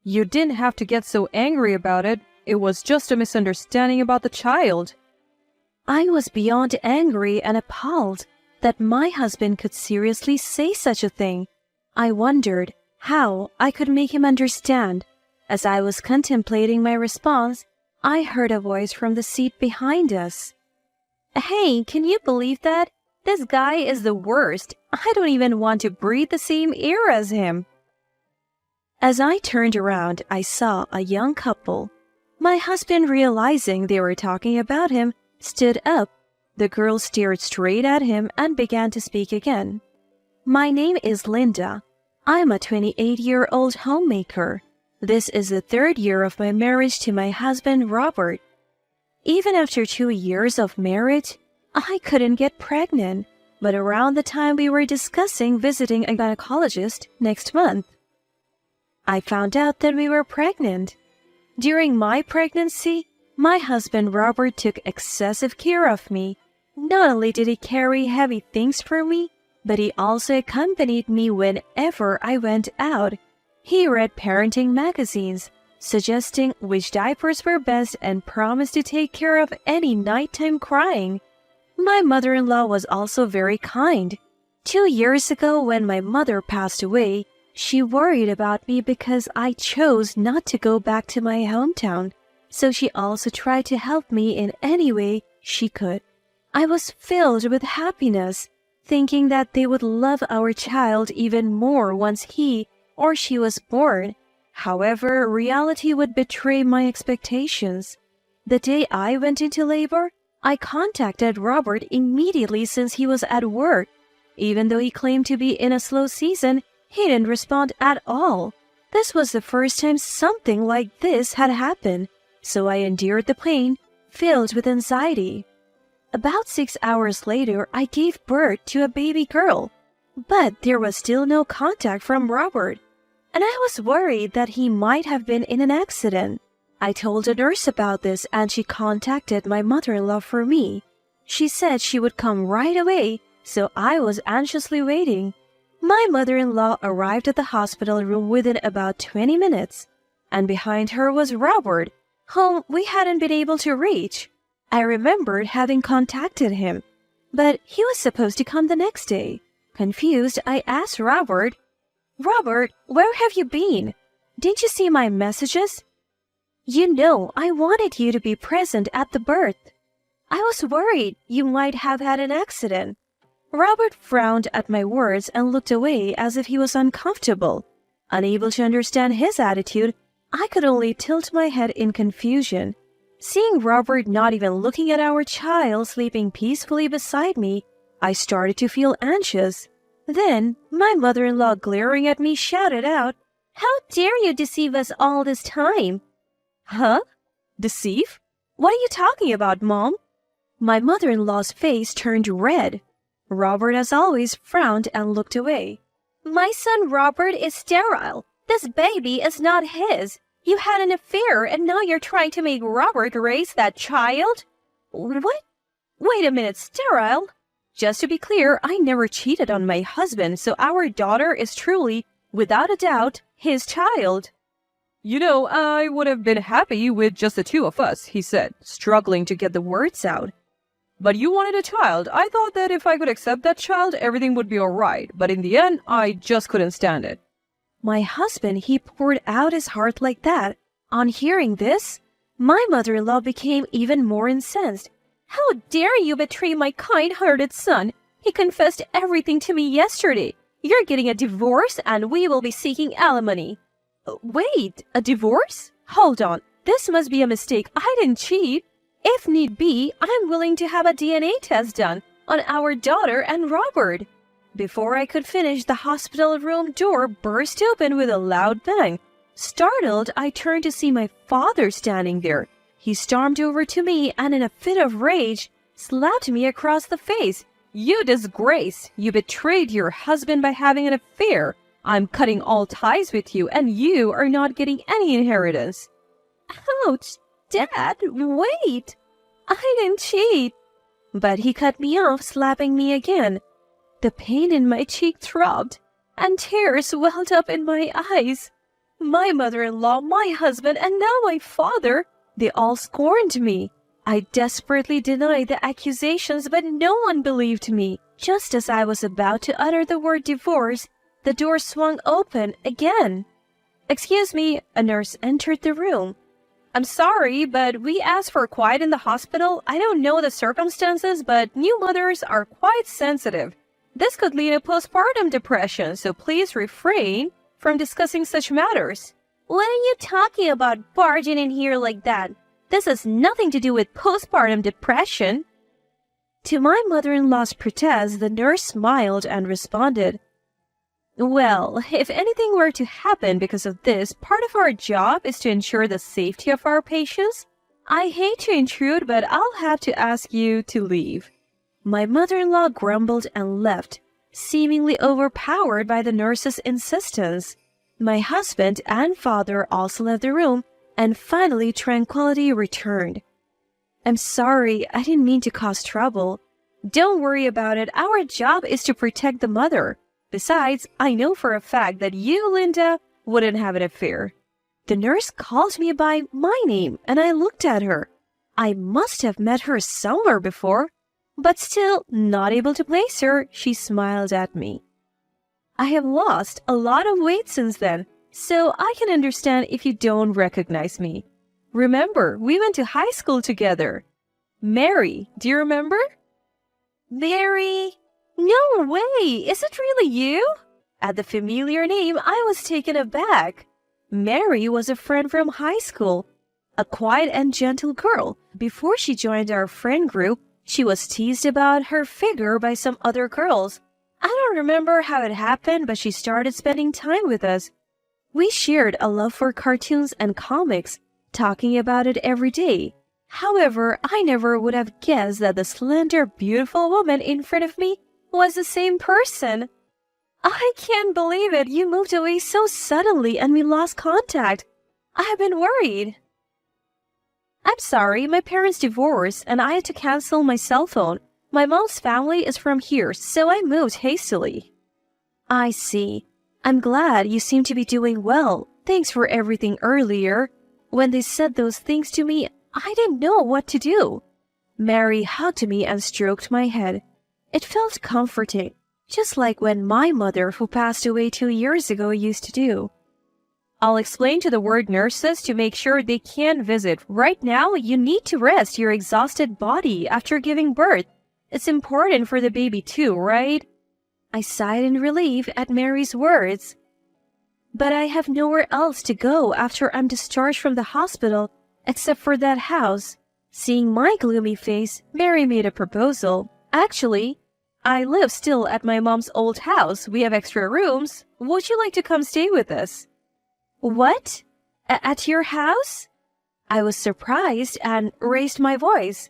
You didn't have to get so angry about it. It was just a misunderstanding about the child. I was beyond angry and appalled that my husband could seriously say such a thing. I wondered how I could make him understand. As I was contemplating my response, I heard a voice from the seat behind us. Hey, can you believe that? This guy is the worst. I don't even want to breathe the same air as him. As I turned around, I saw a young couple. My husband, realizing they were talking about him, stood up. The girl stared straight at him and began to speak again. My name is Linda. I'm a 28-year-old homemaker. This is the 3rd year of my marriage to my husband, Robert. Even after 2 years of marriage, I couldn't get pregnant, but around the time we were discussing visiting a gynecologist next month, I found out that we were pregnant. During my pregnancy, my husband Robert took excessive care of me. Not only did he carry heavy things for me, but he also accompanied me whenever I went out. He read parenting magazines, suggesting which diapers were best and promised to take care of any nighttime crying. My mother-in-law was also very kind. 2 years ago, when my mother passed away, she worried about me because I chose not to go back to my hometown, so she also tried to help me in any way she could. I was filled with happiness, thinking that they would love our child even more once he or she was born. However, reality would betray my expectations. The day I went into labor, I contacted Robert immediately since he was at work. Even though he claimed to be in a slow season, he didn't respond at all. This was the first time something like this had happened, so I endured the pain, filled with anxiety. About 6 hours later, I gave birth to a baby girl, but there was still no contact from Robert, and I was worried that he might have been in an accident. I told a nurse about this and she contacted my mother-in-law for me. She said she would come right away, so I was anxiously waiting. My mother-in-law arrived at the hospital room within about 20 minutes, and behind her was Robert, whom we hadn't been able to reach. I remembered having contacted him, but he was supposed to come the next day. Confused, I asked Robert, "Robert, where have you been? Didn't you see my messages? You know I wanted you to be present at the birth. I was worried you might have had an accident." Robert frowned at my words and looked away as if he was uncomfortable. Unable to understand his attitude, I could only tilt my head in confusion. Seeing Robert not even looking at our child sleeping peacefully beside me, I started to feel anxious. Then, my mother-in-law, glaring at me, shouted out, "How dare you deceive us all this time?" "Huh? Deceive? What are you talking about, Mom?" My mother-in-law's face turned red. Robert, as always, frowned and looked away. "My son Robert is sterile. This baby is not his. You had an affair and now you're trying to make Robert raise that child?" "What? Wait a minute, sterile? Just to be clear, I never cheated on my husband, so our daughter is truly, without a doubt, his child." You know, I would have been happy with just the 2 of us, he said, struggling to get the words out. But you wanted a child. I thought that if I could accept that child, everything would be all right. But in the end, I just couldn't stand it. My husband, he poured out his heart like that. On hearing this, my mother-in-law became even more incensed. "How dare you betray my kind-hearted son? He confessed everything to me yesterday. You're getting a divorce and we will be seeking alimony." Wait, a divorce? Hold on, this must be a mistake. I didn't cheat. If need be, I'm willing to have a DNA test done on our daughter and Robert. Before I could finish, the hospital room door burst open with a loud bang. Startled, I turned to see my father standing there. He stormed over to me and, in a fit of rage, slapped me across the face. "You disgrace! You betrayed your husband by having an affair. I'm cutting all ties with you, and you are not getting any inheritance." "Ouch! Dad, wait! I didn't cheat." But he cut me off, slapping me again. The pain in my cheek throbbed, and tears welled up in my eyes. My mother-in-law, my husband, and now my father, they all scorned me. I desperately denied the accusations, but no one believed me. Just as I was about to utter the word divorce, the door swung open again. "Excuse me," a nurse entered the room. "I'm sorry, but we asked for quiet in the hospital. I don't know the circumstances, but new mothers are quite sensitive. This could lead to postpartum depression, so please refrain from discussing such matters." What are you talking about barging in here like that? This has nothing to do with postpartum depression. To my mother-in-law's protest, the nurse smiled and responded, "Well, if anything were to happen because of this, part of our job is to ensure the safety of our patients. I hate to intrude, but I'll have to ask you to leave." My mother-in-law grumbled and left, seemingly overpowered by the nurse's insistence. My husband and father also left the room, and finally tranquility returned. "I'm sorry, I didn't mean to cause trouble." "Don't worry about it. Our job is to protect the mother. Besides, I know for a fact that you, Linda, wouldn't have an affair." The nurse called me by my name, and I looked at her. I must have met her somewhere before, but still not able to place her, she smiled at me. "I have lost a lot of weight since then, so I can understand if you don't recognize me. Remember, we went to high school together. Mary, do you remember?" "Mary? No way! Is it really you?" At the familiar name, I was taken aback. Mary was a friend from high school, a quiet and gentle girl. Before she joined our friend group, she was teased about her figure by some other girls. I don't remember how it happened, but she started spending time with us. We shared a love for cartoons and comics, talking about it every day. However, I never would have guessed that the slender, beautiful woman in front of me was the same person. I can't believe it. You moved away so suddenly and we lost contact. I have been worried. "I'm sorry, my parents divorced and I had to cancel my cell phone. My mom's family is from here, so I moved hastily." "I see. I'm glad you seem to be doing well. Thanks for everything earlier. When they said those things to me, I didn't know what to do." Mary hugged me and stroked my head. It felt comforting, just like when my mother, who passed away 2 years ago, used to do. "I'll explain to the ward nurses to make sure they can visit. Right now, you need to rest your exhausted body after giving birth. It's important for the baby too, right?" I sighed in relief at Mary's words. "But I have nowhere else to go after I'm discharged from the hospital, except for that house." Seeing my gloomy face, Mary made a proposal. "Actually, I live still at my mom's old house. We have extra rooms. Would you like to come stay with us?" "What? At your house?" I was surprised and raised my voice.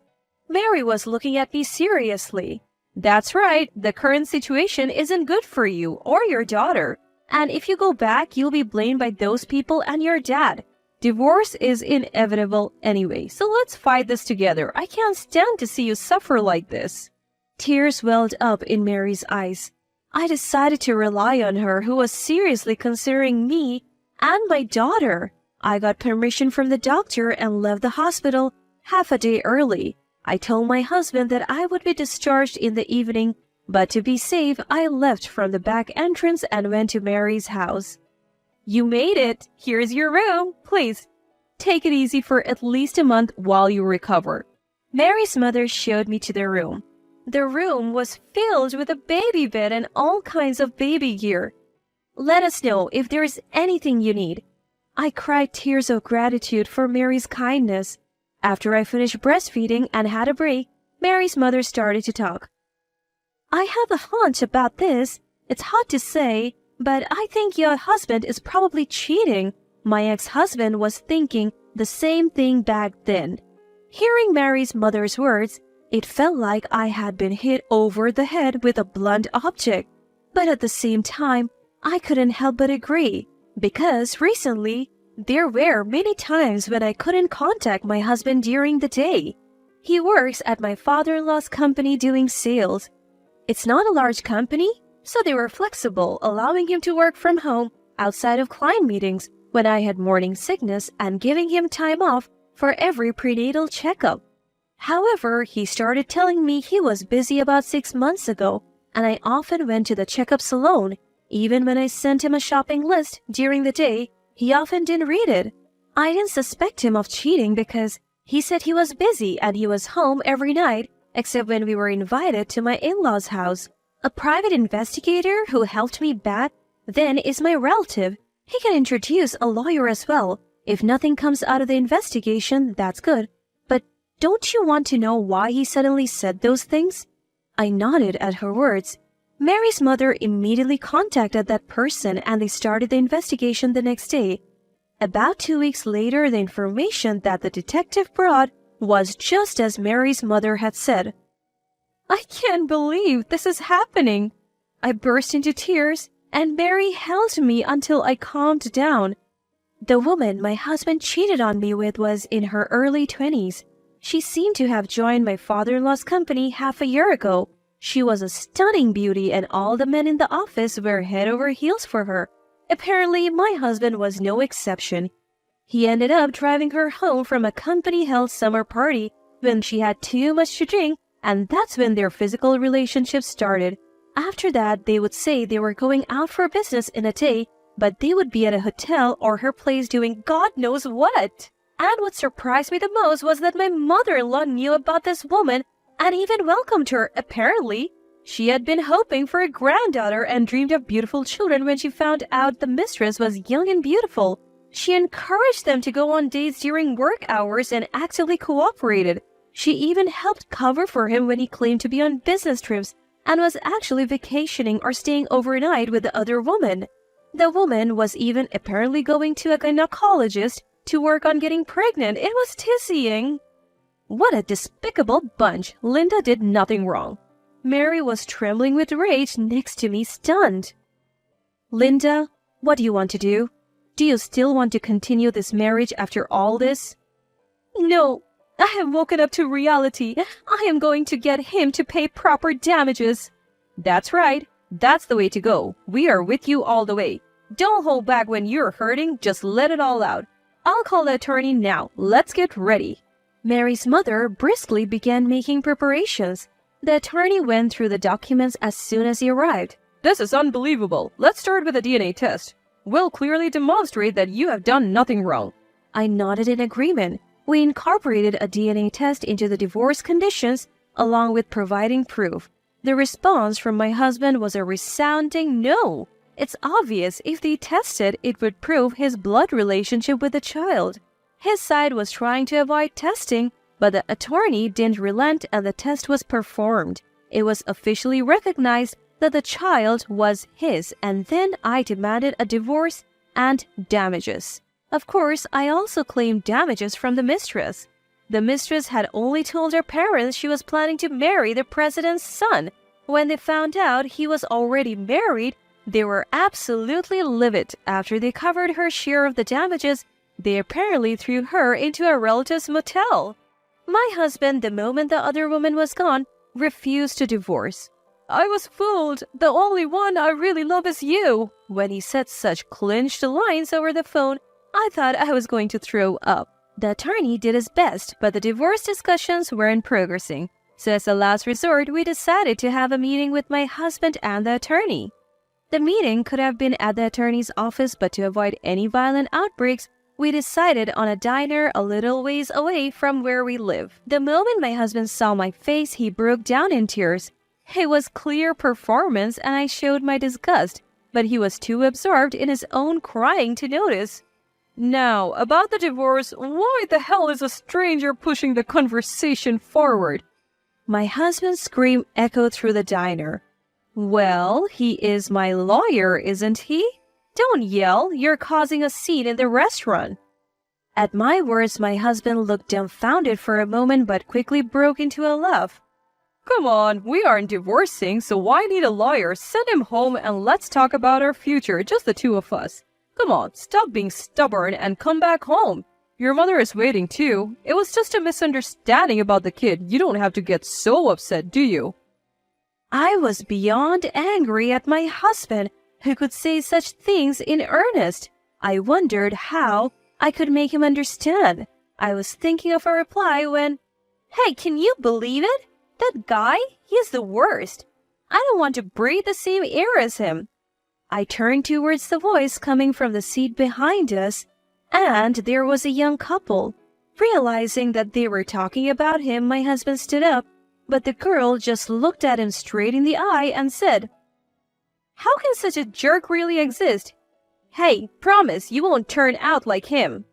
Mary was looking at me seriously. "That's right. The current situation isn't good for you or your daughter. And if you go back, you'll be blamed by those people and your dad. Divorce is inevitable anyway, so let's fight this together. I can't stand to see you suffer like this." Tears welled up in Mary's eyes. I decided to rely on her, who was seriously considering me and my daughter. I got permission from the doctor and left the hospital half a day early. I told my husband that I would be discharged in the evening, but to be safe, I left from the back entrance and went to Mary's house. "You made it. Here's your room. Please, take it easy for at least a month while you recover." Mary's mother showed me to the room. The room was filled with a baby bed and all kinds of baby gear. "Let us know if there is anything you need." I cried tears of gratitude for Mary's kindness. After I finished breastfeeding and had a break, Mary's mother started to talk. "I have a hunch about this. It's hard to say, but I think your husband is probably cheating." My ex-husband was thinking the same thing back then. Hearing Mary's mother's words, it felt like I had been hit over the head with a blunt object. But at the same time, I couldn't help but agree, because recently, there were many times when I couldn't contact my husband during the day. He works at my father-in-law's company doing sales. It's not a large company, so they were flexible, allowing him to work from home outside of client meetings when I had morning sickness and giving him time off for every prenatal checkup. However, he started telling me he was busy about 6 months ago, and I often went to the checkups alone. Even when I sent him a shopping list during the day, he often didn't read it. I didn't suspect him of cheating because he said he was busy and he was home every night, except when we were invited to my in-laws' house. A private investigator who helped me back then is my relative. He can introduce a lawyer as well. If nothing comes out of the investigation, that's good. But don't you want to know why he suddenly said those things? I nodded at her words. Mary's mother immediately contacted that person and they started the investigation the next day. About 2 weeks later, the information that the detective brought was just as Mary's mother had said. I can't believe this is happening. I burst into tears and Mary held me until I calmed down. The woman my husband cheated on me with was in her early 20s. She seemed to have joined my father-in-law's company half a year ago. She was a stunning beauty and all the men in the office were head over heels for her. Apparently, my husband was no exception. He ended up driving her home from a company-held summer party when she had too much to drink, and that's when their physical relationship started. After that, they would say they were going out for business in a day, but they would be at a hotel or her place doing God knows what. And what surprised me the most was that my mother-in-law knew about this woman and even welcomed her. Apparently, she had been hoping for a granddaughter and dreamed of beautiful children when she found out the mistress was young and beautiful. She encouraged them to go on dates during work hours and actively cooperated. She even helped cover for him when he claimed to be on business trips and was actually vacationing or staying overnight with the other woman. The woman was even apparently going to a gynecologist to work on getting pregnant. It was dizzying. What a despicable bunch. Linda did nothing wrong. Mary was trembling with rage next to me, stunned. Linda, what do you want to do? Do you still want to continue this marriage after all this? No, I have woken up to reality. I am going to get him to pay proper damages. That's right. That's the way to go. We are with you all the way. Don't hold back when you're hurting. Just let it all out. I'll call the attorney now. Let's get ready. Mary's mother briskly began making preparations. The attorney went through the documents as soon as he arrived. This is unbelievable. Let's start with a DNA test. We'll clearly demonstrate that you have done nothing wrong. I nodded in agreement. We incorporated a DNA test into the divorce conditions along with providing proof. The response from my husband was a resounding no. It's obvious if they tested, it would prove his blood relationship with the child. His side was trying to avoid testing, but the attorney didn't relent and the test was performed. It was officially recognized that the child was his, and then I demanded a divorce and damages. Of course, I also claimed damages from the mistress. The mistress had only told her parents she was planning to marry the president's son. When they found out he was already married, they were absolutely livid. After they covered her share of the damages, they apparently threw her into a relative's motel. My husband, the moment the other woman was gone, refused to divorce. I was fooled. The only one I really love is you. When he said such clinched lines over the phone, I thought I was going to throw up. The attorney did his best, but the divorce discussions weren't progressing. So as a last resort, we decided to have a meeting with my husband and the attorney. The meeting could have been at the attorney's office, but to avoid any violent outbreaks, we decided on a diner a little ways away from where we live. The moment my husband saw my face, he broke down in tears. It was clear performance and I showed my disgust, but he was too absorbed in his own crying to notice. Now, about the divorce, why the hell is a stranger pushing the conversation forward? My husband's scream echoed through the diner. Well, he is my lawyer, isn't he? Don't yell, you're causing a scene in the restaurant. At my words, my husband looked dumbfounded for a moment but quickly broke into a laugh. Come on, we aren't divorcing, so why need a lawyer? Send him home and let's talk about our future, just the two of us. Come on, stop being stubborn and come back home. Your mother is waiting too. It was just a misunderstanding about the kid. You don't have to get so upset, do you? I was beyond angry at my husband, who could say such things in earnest. I wondered how I could make him understand. I was thinking of a reply when, "Hey, can you believe it? That guy? He's the worst. I don't want to breathe the same air as him." I turned towards the voice coming from the seat behind us, and there was a young couple. Realizing that they were talking about him, my husband stood up, but the girl just looked at him straight in the eye and said, "How can such a jerk really exist? Hey, promise you won't turn out like him."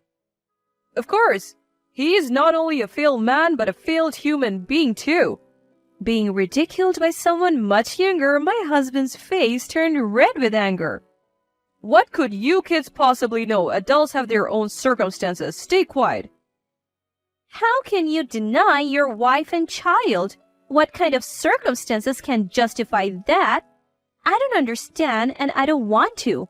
Of course, he is not only a failed man but a failed human being too. Being ridiculed by someone much younger, my husband's face turned red with anger. What could you kids possibly know? Adults have their own circumstances. Stay quiet. How can you deny your wife and child? What kind of circumstances can justify that? I don't understand and I don't want to.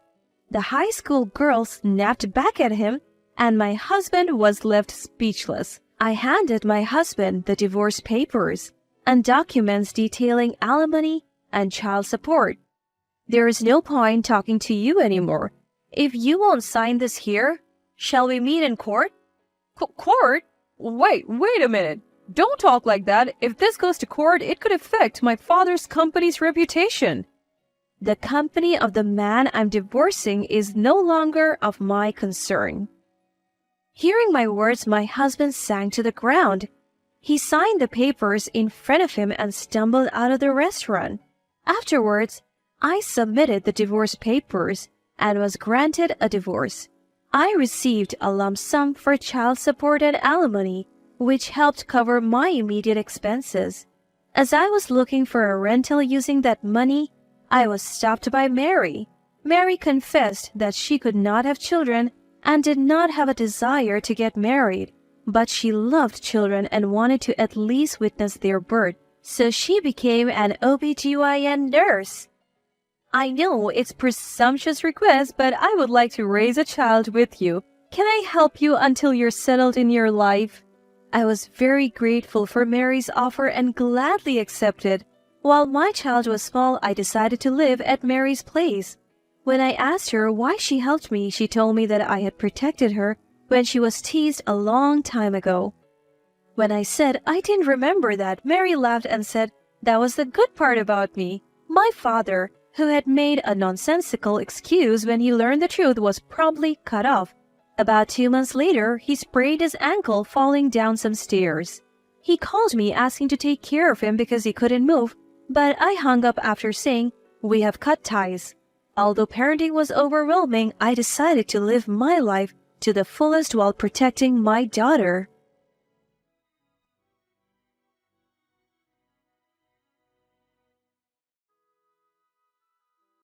The high school girl snapped back at him, and my husband was left speechless. I handed my husband the divorce papers and documents detailing alimony and child support. There is no point talking to you anymore. If you won't sign this here, shall we meet in court? Court? Wait a minute. Don't talk like that. If this goes to court, it could affect my father's company's reputation. The company of the man I'm divorcing is no longer of my concern. Hearing my words, my husband sank to the ground. He signed the papers in front of him and stumbled out of the restaurant. Afterwards, I submitted the divorce papers and was granted a divorce. I received a lump sum for child support and alimony, which helped cover my immediate expenses. As I was looking for a rental using that money, I was stopped by Mary. Mary confessed that she could not have children and did not have a desire to get married, but she loved children and wanted to at least witness their birth, so she became an OBGYN nurse. I know it's presumptuous request, but I would like to raise a child with you. Can I help you until you're settled in your life? I was very grateful for Mary's offer and gladly accepted. While my child was small, I decided to live at Mary's place. When I asked her why she helped me, she told me that I had protected her when she was teased a long time ago. When I said I didn't remember that, Mary laughed and said that was the good part about me. My father, who had made a nonsensical excuse when he learned the truth, was promptly cut off. About 2 months later, he sprained his ankle falling down some stairs. He called me asking to take care of him because he couldn't move, but I hung up after saying, "We have cut ties." Although parenting was overwhelming, I decided to live my life to the fullest while protecting my daughter.